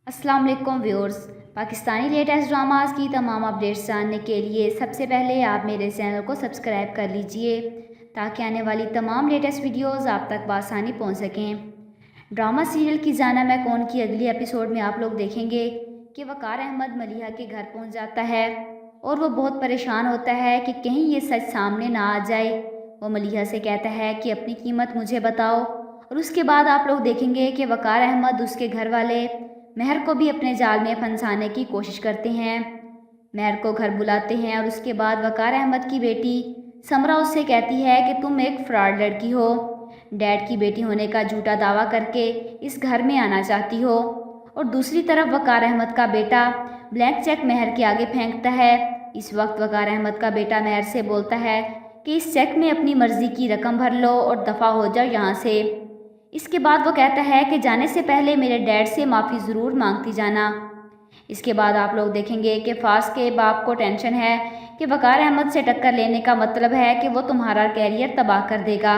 अस्सलाम वालेकुम viewers. Pakistani latest dramas की तमाम अपडेट्स जानने के लिए सबसे पहले आप मेरे चैनल को सब्सक्राइब कर लीजिए ताकि आने वाली तमाम लेटेस्ट वीडियोस आप तक बआसानी पहुंच सकें। ड्रामा सीरियल की जाना मैं कौन की अगली एपिसोड में आप लोग देखेंगे कि वक़ार अहमद मलिहा के घर पहुंच जाता है और वो बहुत परेशान होता है कि कहीं ये सच सामने ना आ जाए। वो मलिहा से कहता है कि अपनी कीमत मुझे बताओ और उसके बाद आप लोग देखेंगे कि वक़ार अहमद उसके घर वाले महर को भी अपने जाल में फंसाने की कोशिश करते हैं। महर को घर बुलाते हैं और उसके बाद वक़ार अहमद की बेटी समरा उससे कहती है कि तुम एक फ्रॉड लड़की हो, डैड की बेटी होने का झूठा दावा करके इस घर में आना चाहती हो। और दूसरी तरफ वक़ार अहमद का बेटा ब्लैंक चेक महर के आगे फेंकता है। इस वक्त वक़ार अहमद का बेटा महर से बोलता है कि इस चेक में अपनी मर्ज़ी की रकम भर लो और दफ़ा हो जाओ यहाँ से। इसके बाद वो कहता है कि जाने से पहले मेरे डैड से माफ़ी ज़रूर मांगती जाना। इसके बाद आप लोग देखेंगे कि फास के बाप को टेंशन है कि वक़ार अहमद से टक्कर लेने का मतलब है कि वो तुम्हारा कैरियर तबाह कर देगा।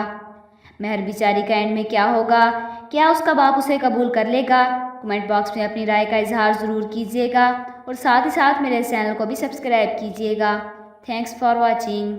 महर बेचारी का एंड में क्या होगा, क्या उसका बाप उसे कबूल कर लेगा? कमेंट बॉक्स में अपनी राय का इजहार ज़रूर कीजिएगा और साथ ही साथ मेरे चैनल को भी सब्सक्राइब कीजिएगा। Thanks for watching.